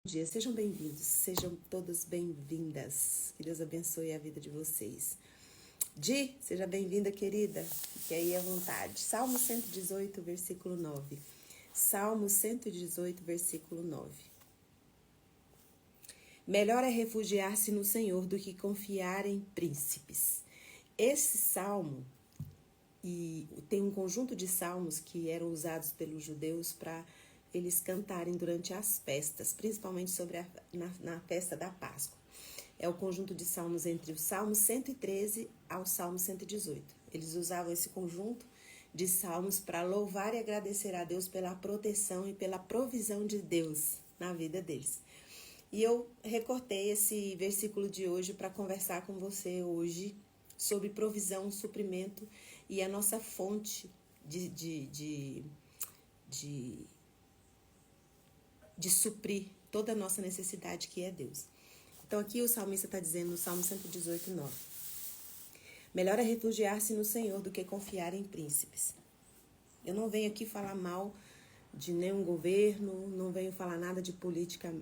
Bom dia, sejam bem-vindos, sejam todas bem-vindas. Que Deus abençoe a vida de vocês. Di, seja bem-vinda, querida. Fique aí à vontade. Salmo 118, versículo 9. Salmo 118, versículo 9. Melhor é refugiar-se no Senhor do que confiar em príncipes. Esse salmo, e tem um conjunto de salmos que eram usados pelos judeus para eles cantarem durante as festas, principalmente na festa da Páscoa. É o conjunto de salmos entre o Salmo 113 ao Salmo 118. Eles usavam esse conjunto de salmos para louvar e agradecer a Deus pela proteção e pela provisão de Deus na vida deles. E eu recortei esse versículo de hoje para conversar com você hoje sobre provisão, suprimento e a nossa fonte de suprir toda a nossa necessidade, que é Deus. Então aqui o salmista está dizendo no Salmo 118, 9. Melhor é refugiar-se no Senhor do que confiar em príncipes. Eu não venho aqui falar mal de nenhum governo, não venho falar nada de política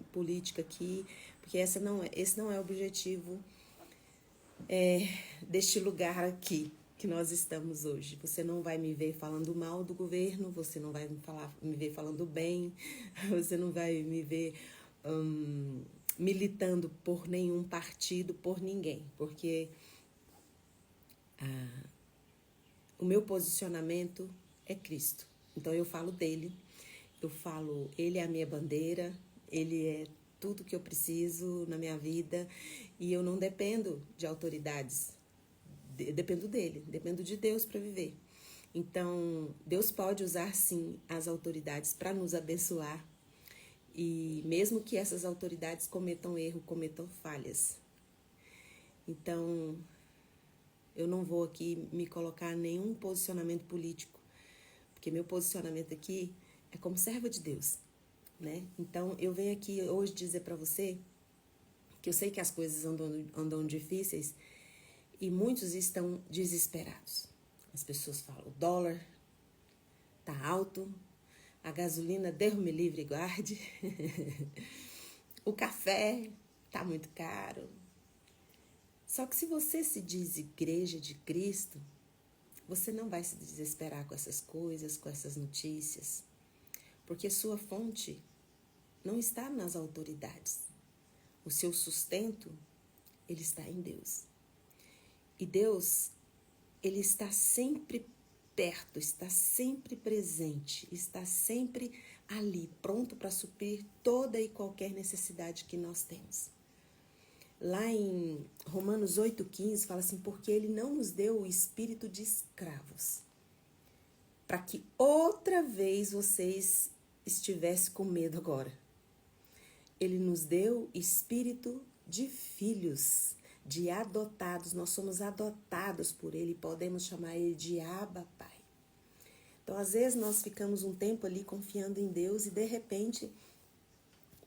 aqui, porque esse não é o objetivo deste lugar aqui que nós estamos hoje. Você não vai me ver falando mal do governo, você não vai me ver falando bem, você não vai me ver militando por nenhum partido, por ninguém, porque o meu posicionamento é Cristo. Então eu falo dele, ele é a minha bandeira, ele é tudo que eu preciso na minha vida e eu não dependo de autoridades, dependo dele, dependo de Deus para viver. Então, Deus pode usar sim as autoridades para nos abençoar e mesmo que essas autoridades cometam erro, cometam falhas. Então, eu não vou aqui me colocar em nenhum posicionamento político, porque meu posicionamento aqui é como serva de Deus, né? Então, eu venho aqui hoje dizer para você que eu sei que as coisas andam difíceis e muitos estão desesperados. As pessoas falam, o dólar tá alto, a gasolina, Deus me livre e guarde, o café tá muito caro. Só que se você se diz igreja de Cristo, você não vai se desesperar com essas coisas, com essas notícias, porque sua fonte não está nas autoridades. O seu sustento, ele está em Deus. E Deus, ele está sempre perto, está sempre presente, está sempre ali, pronto para suprir toda e qualquer necessidade que nós temos. Lá em Romanos 8,15 fala assim, porque ele não nos deu o espírito de escravos, para que outra vez vocês estivessem com medo agora. Ele nos deu espírito de filhos, de adotados. Nós somos adotados por ele, podemos chamar ele de Abba, Pai. Então, às vezes, nós ficamos um tempo ali confiando em Deus e, de repente,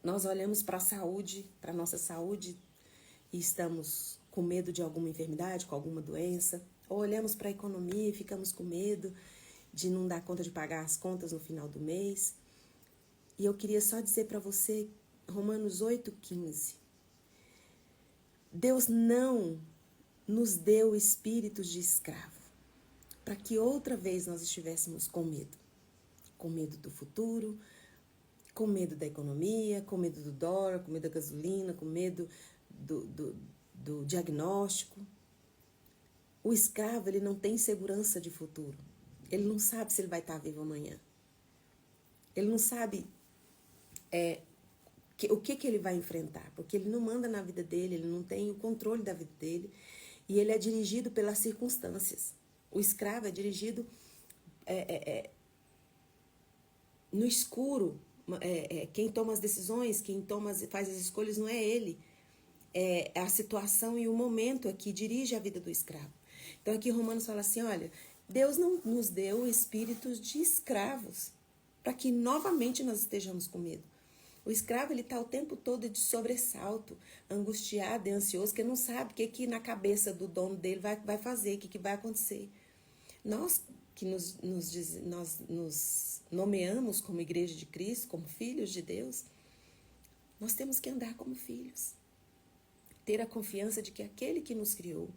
nós olhamos para a saúde, para a nossa saúde, e estamos com medo de alguma enfermidade, com alguma doença. Ou olhamos para a economia e ficamos com medo de não dar conta de pagar as contas no final do mês. E eu queria só dizer para você, Romanos 8,15. Deus não nos deu espíritos de escravo, para que outra vez nós estivéssemos com medo do futuro, com medo da economia, com medo do dólar, com medo da gasolina, com medo do diagnóstico. O escravo, ele não tem segurança de futuro. Ele não sabe se ele vai estar vivo amanhã. Ele não sabe o que ele vai enfrentar, porque ele não manda na vida dele, ele não tem o controle da vida dele, e ele é dirigido pelas circunstâncias. O escravo é dirigido no escuro. Quem toma as decisões, faz as escolhas não é ele. É a situação e o momento aqui dirige a vida do escravo. Então aqui Romanos fala assim, olha, Deus não nos deu espíritos de escravos, para que novamente nós estejamos com medo. O escravo, ele está o tempo todo de sobressalto, angustiado e ansioso, que não sabe o que na cabeça do dono dele vai fazer, o que vai acontecer. Nós que nós nos nomeamos como igreja de Cristo, como filhos de Deus, Nós temos que andar como filhos. Ter a confiança de que aquele que nos criou,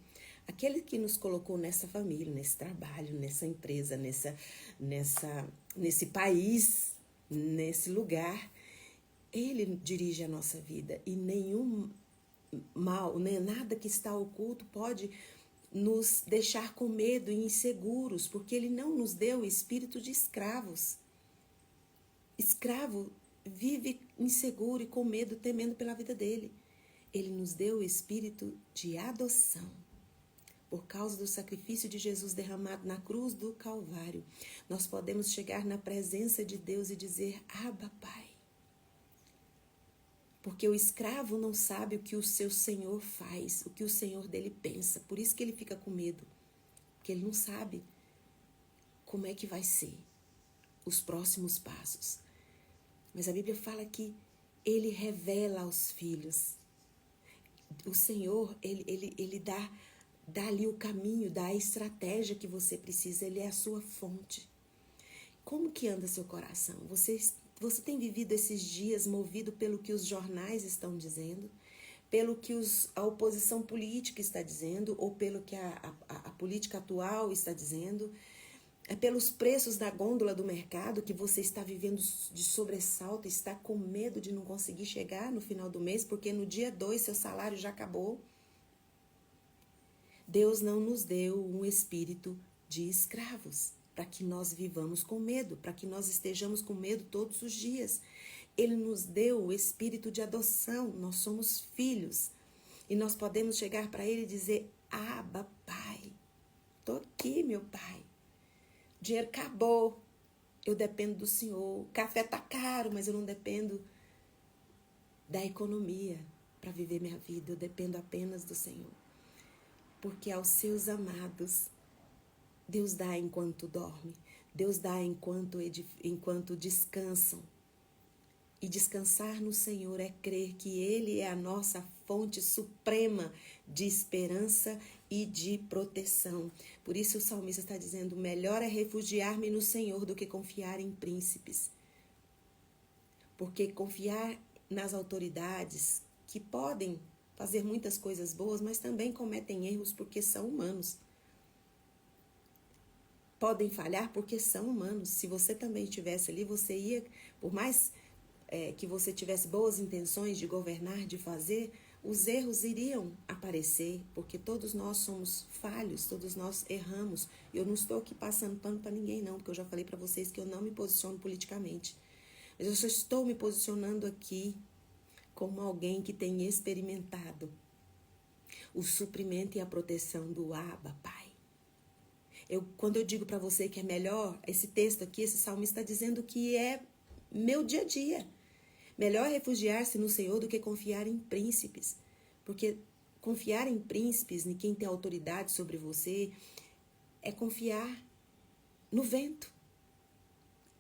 aquele que nos colocou nessa família, nesse trabalho, nessa empresa, nesse país, nesse lugar, ele dirige a nossa vida. E nenhum mal, nem nada que está oculto pode nos deixar com medo e inseguros, porque ele não nos deu o espírito de escravos. Escravo vive inseguro e com medo, temendo pela vida dele. Ele nos deu o espírito de adoção. Por causa do sacrifício de Jesus derramado na cruz do Calvário, nós podemos chegar na presença de Deus e dizer: Abba, Pai. Porque o escravo não sabe o que o seu senhor faz, o que o senhor dele pensa. Por isso que ele fica com medo. Porque ele não sabe como é que vai ser os próximos passos. Mas a Bíblia fala que ele revela aos filhos. O Senhor, ele dá ali o caminho, dá a estratégia que você precisa. Ele é a sua fonte. Como que anda seu coração? Você tem vivido esses dias movido pelo que os jornais estão dizendo, pelo que a oposição política está dizendo, ou pelo que a política atual está dizendo? É pelos preços da gôndola do mercado que você está vivendo de sobressalto, está com medo de não conseguir chegar no final do mês, porque no dia 2 seu salário já acabou? Deus não nos deu um espírito de escravos, para que nós vivamos com medo, para que nós estejamos com medo todos os dias. Ele nos deu o espírito de adoção, nós somos filhos. E nós podemos chegar para ele e dizer: Abba, Pai, estou aqui, meu Pai. O dinheiro acabou, eu dependo do Senhor. O café está caro, mas eu não dependo da economia para viver minha vida. Eu dependo apenas do Senhor. Porque aos seus amados, Deus dá enquanto dorme. Deus dá enquanto descansam. E descansar no Senhor é crer que Ele é a nossa fonte suprema de esperança e de proteção. Por isso o salmista está dizendo: melhor é refugiar-me no Senhor do que confiar em príncipes. Porque confiar nas autoridades, que podem fazer muitas coisas boas, mas também cometem erros porque são humanos. Podem falhar porque são humanos. Se você também estivesse ali, você ia, por mais que você tivesse boas intenções de governar, de fazer, os erros iriam aparecer, porque todos nós somos falhos, todos nós erramos. Eu não estou aqui passando pano para ninguém não, porque eu já falei para vocês que eu não me posiciono politicamente. Mas eu só estou me posicionando aqui como alguém que tem experimentado o suprimento e a proteção do Abba, Pai. Quando eu digo para você que é melhor, esse texto aqui, esse salmista está dizendo que é meu dia a dia. Melhor refugiar-se no Senhor do que confiar em príncipes. Porque confiar em príncipes, em quem tem autoridade sobre você, é confiar no vento.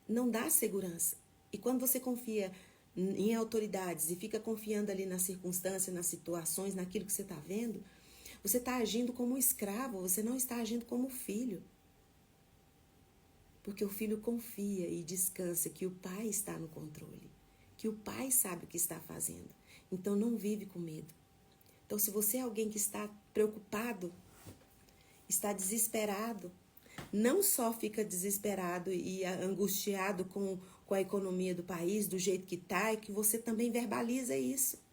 Não dá segurança. E quando você confia em autoridades e fica confiando ali nas circunstâncias, nas situações, naquilo que você está vendo, você está agindo como um escravo, você não está agindo como filho. Porque o filho confia e descansa que o pai está no controle, que o pai sabe o que está fazendo. Então não vive com medo. Então se você é alguém que está preocupado, está desesperado, não só fica desesperado e angustiado com a economia do país, do jeito que está, é que você também verbaliza isso.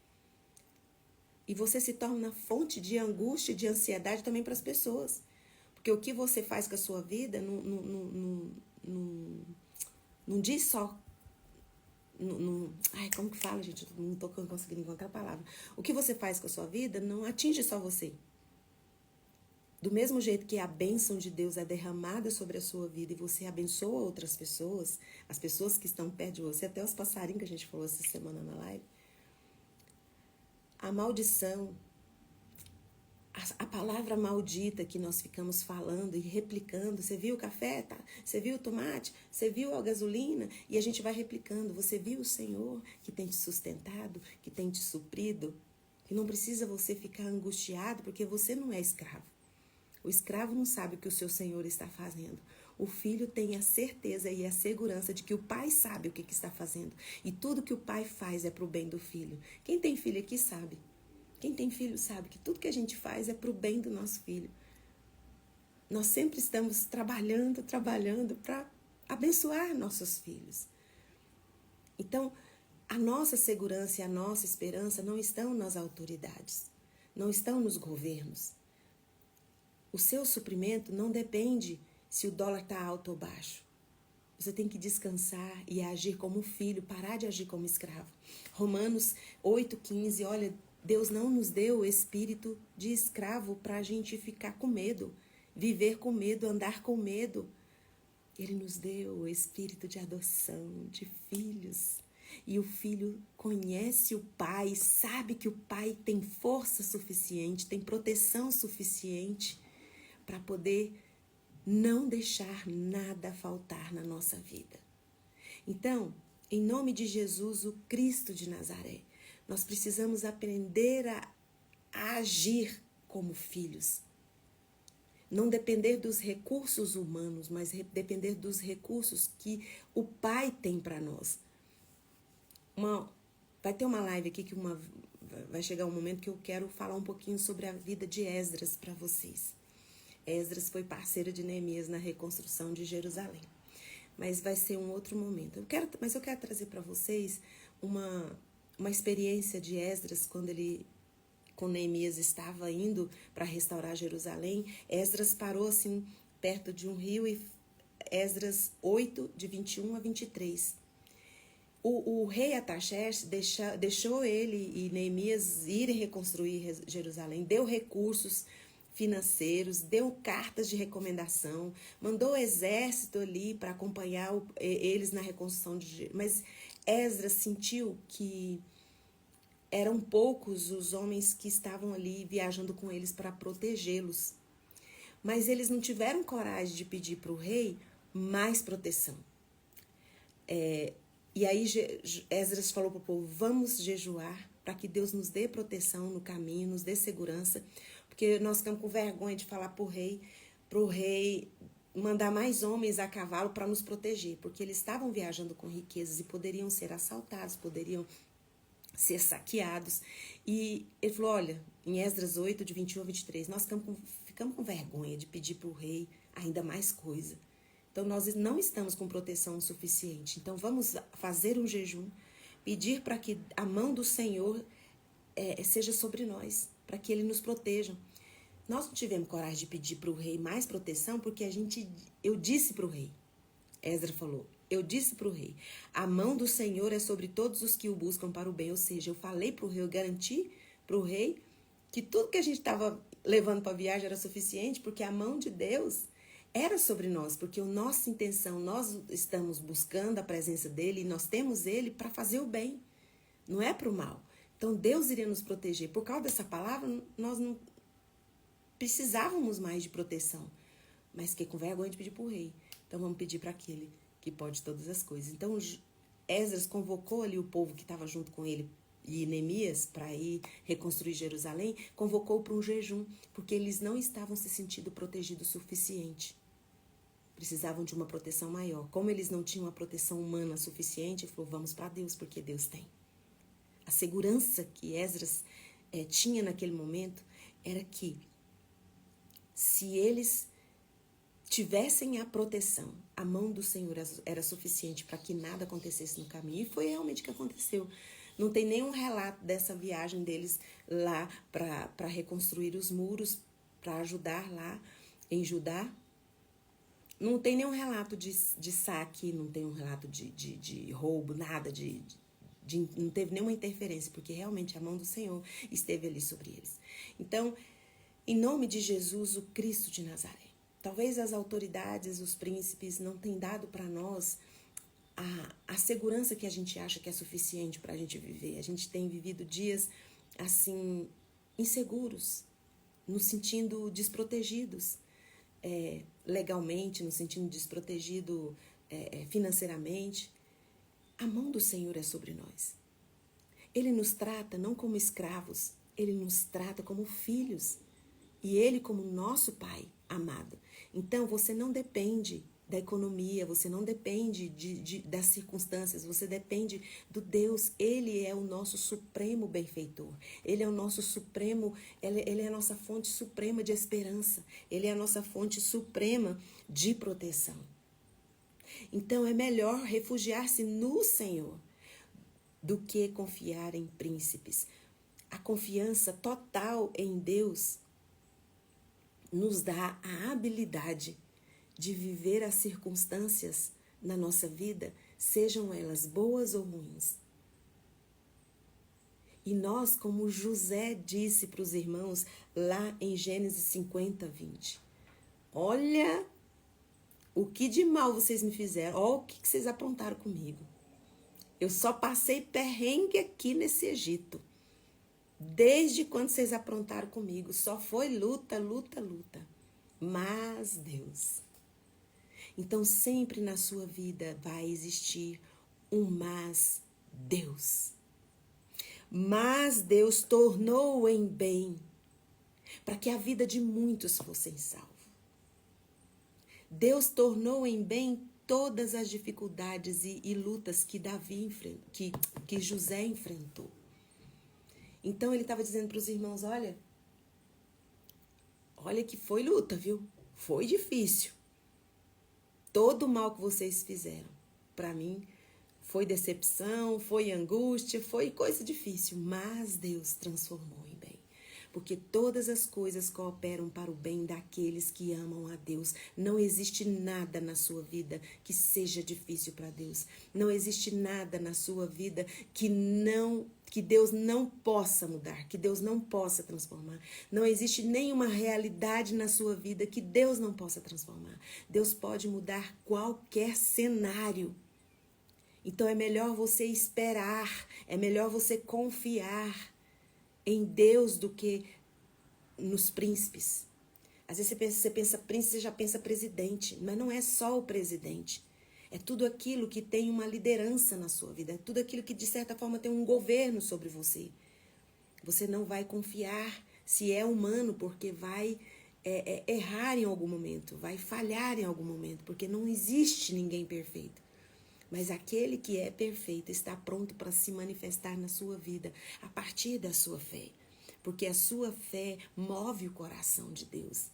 E você se torna uma fonte de angústia, de ansiedade também para as pessoas. Porque o que você faz com a sua vida não diz só... como que fala, gente? Eu não estou conseguindo encontrar a palavra. O que você faz com a sua vida não atinge só você. Do mesmo jeito que a bênção de Deus é derramada sobre a sua vida e você abençoa outras pessoas, as pessoas que estão perto de você, até os passarinhos que a gente falou essa semana na live, a maldição, a palavra maldita que nós ficamos falando e replicando, você viu o café, tá? Você viu o tomate, você viu a gasolina, e a gente vai replicando. Você viu o Senhor que tem te sustentado, que tem te suprido, que não precisa você ficar angustiado porque você não é escravo. O escravo não sabe o que o seu Senhor está fazendo. o filho tem a certeza e a segurança de que o pai sabe o que está fazendo. E tudo que o pai faz é para o bem do filho. Quem tem filho aqui sabe. Quem tem filho sabe que tudo que a gente faz é para o bem do nosso filho. Nós sempre estamos trabalhando para abençoar nossos filhos. Então, a nossa segurança e a nossa esperança não estão nas autoridades, não estão nos governos. O seu suprimento não depende se o dólar está alto ou baixo. Você tem que descansar e agir como filho, parar de agir como escravo. Romanos 8,15, olha, Deus não nos deu o espírito de escravo para a gente ficar com medo, viver com medo, andar com medo. Ele nos deu o espírito de adoção, de filhos. E o filho conhece o pai, sabe que o pai tem força suficiente, tem proteção suficiente para poder não deixar nada faltar na nossa vida. Então, em nome de Jesus, o Cristo de Nazaré, nós precisamos aprender a agir como filhos. Não depender dos recursos humanos, mas depender dos recursos que o Pai tem para nós. Vai ter uma live aqui que vai chegar um momento que eu quero falar um pouquinho sobre a vida de Esdras para vocês. Esdras foi parceiro de Neemias na reconstrução de Jerusalém. Mas vai ser um outro momento. Eu quero trazer para vocês uma experiência de Esdras quando Neemias estava indo para restaurar Jerusalém. Esdras parou assim perto de um rio e Esdras 8, de 21 a 23. O rei Artaxerxes deixou ele e Neemias irem reconstruir Jerusalém, deu recursos financeiros, deu cartas de recomendação, mandou o exército ali para acompanhar eles na reconstrução de Jerusalém. Mas Esdras sentiu que eram poucos os homens que estavam ali viajando com eles para protegê-los. Mas eles não tiveram coragem de pedir para o rei mais proteção. E aí Esdras falou para o povo, vamos jejuar para que Deus nos dê proteção no caminho, nos dê segurança, porque nós ficamos com vergonha de falar para o rei mandar mais homens a cavalo para nos proteger, porque eles estavam viajando com riquezas e poderiam ser assaltados, poderiam ser saqueados. E ele falou, olha, em Esdras 8, de 21 a 23, nós ficamos com vergonha de pedir para o rei ainda mais coisa. Então, nós não estamos com proteção suficiente. Então, vamos fazer um jejum, pedir para que a mão do Senhor seja sobre nós, para que Ele nos proteja. Nós não tivemos coragem de pedir para o rei mais proteção, porque eu disse para o rei, Esdras falou, eu disse para o rei, a mão do Senhor é sobre todos os que o buscam para o bem. Ou seja, eu falei para o rei, eu garanti para o rei que tudo que a gente estava levando para a viagem era suficiente, porque a mão de Deus era sobre nós, porque a nossa intenção, nós estamos buscando a presença dele e nós temos ele para fazer o bem, não é para o mal. Então Deus iria nos proteger. Por causa dessa palavra, nós não precisávamos mais de proteção, mas fiquei com vergonha de pedir para o rei. Então vamos pedir para aquele que pode todas as coisas. Então Esdras convocou ali o povo que estava junto com ele e Neemias para ir reconstruir Jerusalém, convocou para um jejum, porque eles não estavam se sentindo protegidos o suficiente. Precisavam de uma proteção maior. Como eles não tinham uma proteção humana suficiente, ele falou, vamos para Deus, porque Deus tem. A segurança que Esdras tinha naquele momento era que se eles tivessem a proteção, a mão do Senhor era suficiente para que nada acontecesse no caminho. E foi realmente o que aconteceu. Não tem nenhum relato dessa viagem deles lá para reconstruir os muros, para ajudar lá em Judá. Não tem nenhum relato de saque, não tem um relato de roubo, nada, não teve nenhuma interferência, porque realmente a mão do Senhor esteve ali sobre eles. Então, em nome de Jesus, o Cristo de Nazaré, talvez as autoridades, os príncipes não tenham dado para nós a segurança que a gente acha que é suficiente para a gente viver. A gente tem vivido dias, assim, inseguros, nos sentindo desprotegidos. Legalmente, nos sentindo desprotegido financeiramente. A mão do Senhor é sobre nós. Ele nos trata não como escravos, Ele nos trata como filhos. E Ele como nosso Pai amado. Então, você não depende da economia, você não depende das circunstâncias, você depende do Deus. Ele é o nosso supremo benfeitor. Ele é o nosso supremo, ele é a nossa fonte suprema de esperança. Ele é a nossa fonte suprema de proteção. Então é melhor refugiar-se no Senhor do que confiar em príncipes. A confiança total em Deus nos dá a habilidade de viver as circunstâncias na nossa vida, sejam elas boas ou ruins. E nós, como José disse para os irmãos lá em Gênesis 50, 20, olha o que de mal vocês me fizeram, olha o que vocês aprontaram comigo. Eu só passei perrengue aqui nesse Egito. Desde quando vocês aprontaram comigo, só foi luta, luta, luta. Mas Deus. Então sempre na sua vida vai existir um mas Deus. Mas Deus tornou em bem para que a vida de muitos fossem salvos. Deus tornou em bem todas as dificuldades e lutas que que José enfrentou. Então ele estava dizendo para os irmãos, olha que foi luta, viu? Foi difícil. Todo o mal que vocês fizeram, para mim, foi decepção, foi angústia, foi coisa difícil, mas Deus transformou em bem. Porque todas as coisas cooperam para o bem daqueles que amam a Deus. Não existe nada na sua vida que seja difícil para Deus. Não existe nada na sua vida que Deus não possa mudar, que Deus não possa transformar. Não existe nenhuma realidade na sua vida que Deus não possa transformar. Deus pode mudar qualquer cenário. Então é melhor você esperar, é melhor você confiar em Deus do que nos príncipes. Às vezes você pensa príncipe, você já pensa presidente, mas não é só o presidente. É tudo aquilo que tem uma liderança na sua vida, é tudo aquilo que de certa forma tem um governo sobre você. Você não vai confiar se é humano, porque vai errar em algum momento, vai falhar em algum momento, porque não existe ninguém perfeito. Mas aquele que é perfeito está pronto para se manifestar na sua vida a partir da sua fé. Porque a sua fé move o coração de Deus.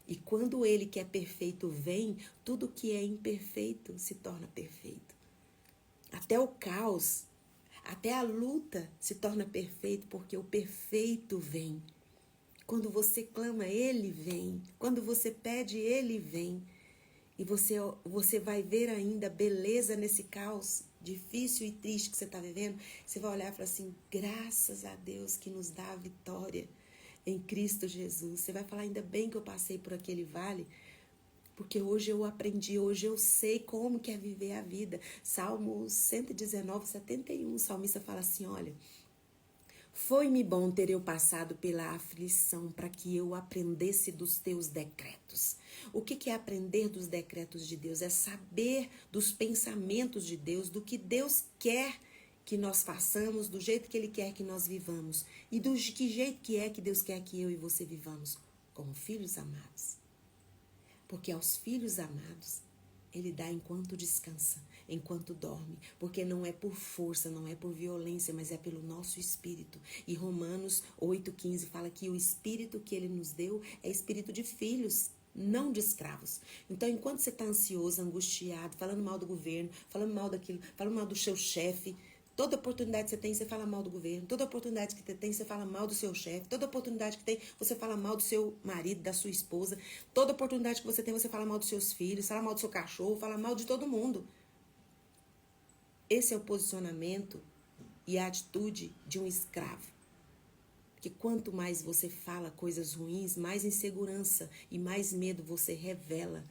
E quando ele que é perfeito vem, tudo que é imperfeito se torna perfeito. Até o caos, até a luta se torna perfeito, porque o perfeito vem. Quando você clama, ele vem. Quando você pede, ele vem. E você vai ver ainda beleza nesse caos difícil e triste que você está vivendo. Você vai olhar e falar assim, graças a Deus que nos dá a vitória em Cristo Jesus. Você vai falar, ainda bem que eu passei por aquele vale, porque hoje eu aprendi, hoje eu sei como que é viver a vida. Salmo 119, 71, o salmista fala assim, olha, foi-me bom ter eu passado pela aflição para que eu aprendesse dos teus decretos. O que é aprender dos decretos de Deus? É saber dos pensamentos de Deus, do que Deus quer que nós façamos, do jeito que Ele quer que nós vivamos. E do que jeito que Deus quer que eu e você vivamos? Como filhos amados. Porque aos filhos amados, Ele dá enquanto descansa, enquanto dorme, porque não é por força, não é por violência, mas é pelo nosso espírito. E Romanos 8,15 fala que o espírito que ele nos deu é espírito de filhos, não de escravos. Então, enquanto você está ansioso, angustiado, falando mal do governo, falando mal daquilo, falando mal do seu chefe, toda oportunidade que você tem, você fala mal do governo. Toda oportunidade que você tem, você fala mal do seu chefe. Toda oportunidade que tem, você fala mal do seu marido, da sua esposa. Toda oportunidade que você tem, você fala mal dos seus filhos, fala mal do seu cachorro, fala mal de todo mundo. Esse é o posicionamento e a atitude de um escravo. Porque quanto mais você fala coisas ruins, mais insegurança e mais medo você revela.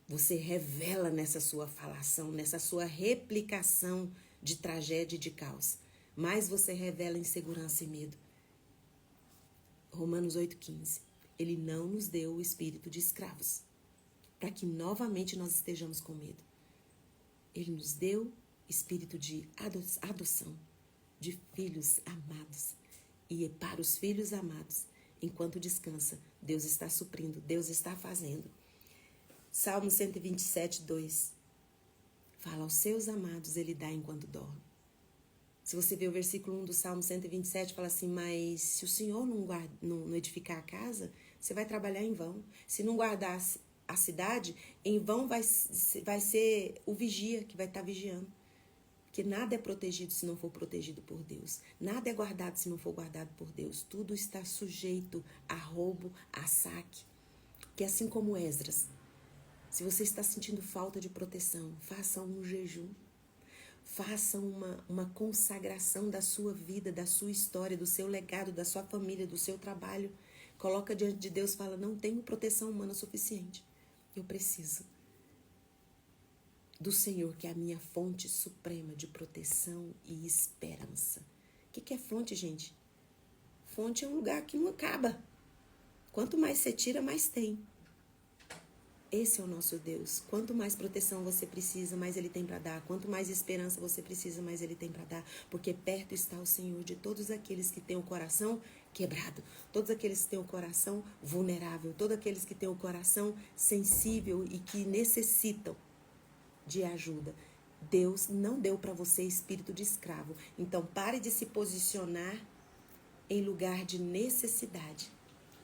Você revela nessa sua falação, nessa sua replicação de tragédia e de caos. Mais você revela insegurança e medo. Romanos 8,15. Ele não nos deu o espírito de escravos, para que novamente nós estejamos com medo. Ele nos deu espírito de adoção, de filhos amados. E para os filhos amados, enquanto descansa, Deus está suprindo, Deus está fazendo. Salmo 127, 2. Fala, aos seus amados ele dá enquanto dorme. Se você ver o versículo 1 do Salmo 127, fala assim, mas se o Senhor não edificar a casa, você vai trabalhar em vão. Se não guardar a cidade, em vão vai ser o vigia que vai estar vigiando. Porque nada é protegido se não for protegido por Deus. Nada é guardado se não for guardado por Deus. Tudo está sujeito a roubo, a saque. Que assim como Esdras, se você está sentindo falta de proteção, faça um jejum. Faça uma consagração da sua vida, da sua história, do seu legado, da sua família, do seu trabalho. Coloca diante de Deus e fala, não tenho proteção humana suficiente. Eu preciso do Senhor, que é a minha fonte suprema de proteção e esperança. O que é fonte, gente? Fonte é um lugar que não acaba. Quanto mais você tira, mais tem. Esse é o nosso Deus. Quanto mais proteção você precisa, mais Ele tem para dar. Quanto mais esperança você precisa, mais Ele tem para dar. Porque perto está o Senhor de todos aqueles que têm o coração quebrado. Todos aqueles que têm o coração vulnerável. Todos aqueles que têm o coração sensível e que necessitam de ajuda. Deus não deu para você espírito de escravo. Então pare de se posicionar em lugar de necessidade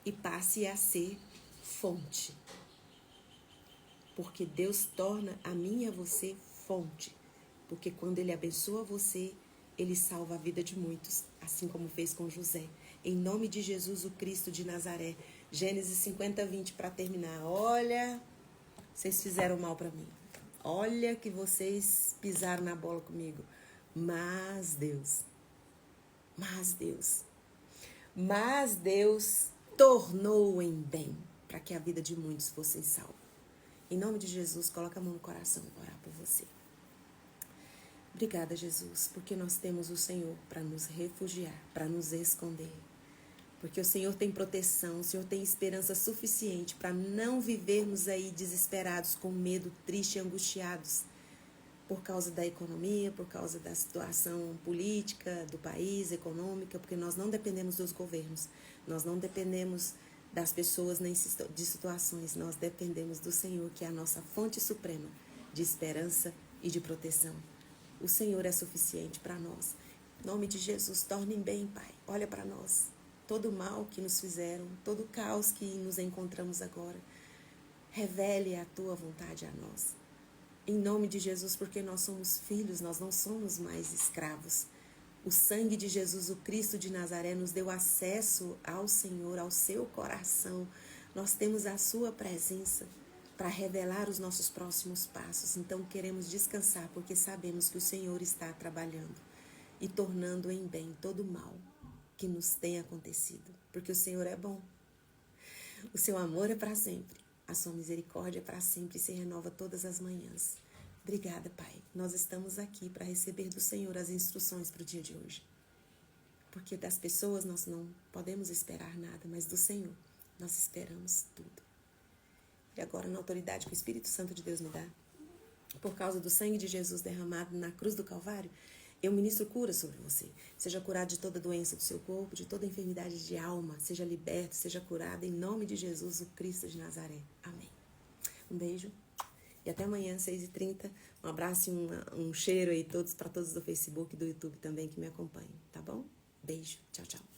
e passe a ser fonte. Porque Deus torna a mim e a você fonte. Porque quando Ele abençoa você, Ele salva a vida de muitos, assim como fez com José. Em nome de Jesus, o Cristo de Nazaré. Gênesis 50, 20, para terminar. Olha, vocês fizeram mal para mim. Olha que vocês pisaram na bola comigo. Mas Deus tornou em bem para que a vida de muitos fosse salva. Em nome de Jesus, coloca a mão no coração para orar por você. Obrigada, Jesus, porque nós temos o Senhor para nos refugiar, para nos esconder. Porque o Senhor tem proteção, o Senhor tem esperança suficiente para não vivermos aí desesperados, com medo, tristes e angustiados por causa da economia, por causa da situação política do país, econômica, porque nós não dependemos dos governos, nós não dependemos das pessoas nem de situações, nós dependemos do Senhor, que é a nossa fonte suprema de esperança e de proteção. O Senhor é suficiente para nós. Em nome de Jesus, tornem bem, Pai. Olha para nós. Todo o mal que nos fizeram, todo o caos que nos encontramos agora, revele a Tua vontade a nós. Em nome de Jesus, porque nós somos filhos, nós não somos mais escravos. O sangue de Jesus, o Cristo de Nazaré, nos deu acesso ao Senhor, ao seu coração. Nós temos a sua presença para revelar os nossos próximos passos. Então queremos descansar, porque sabemos que o Senhor está trabalhando e tornando em bem todo o mal que nos tem acontecido. Porque o Senhor é bom. O seu amor é para sempre. A sua misericórdia é para sempre e se renova todas as manhãs. Obrigada, Pai. Nós estamos aqui para receber do Senhor as instruções para o dia de hoje. Porque das pessoas nós não podemos esperar nada, mas do Senhor nós esperamos tudo. E agora, na autoridade que o Espírito Santo de Deus me dá, por causa do sangue de Jesus derramado na cruz do Calvário, eu ministro cura sobre você. Seja curado de toda doença do seu corpo, de toda enfermidade de alma. Seja liberto, seja curado em nome de Jesus, o Cristo de Nazaré. Amém. Um beijo. E até amanhã, 6h30. Um abraço e um cheiro aí para todos do Facebook e do YouTube também que me acompanham, tá bom? Beijo. Tchau, tchau.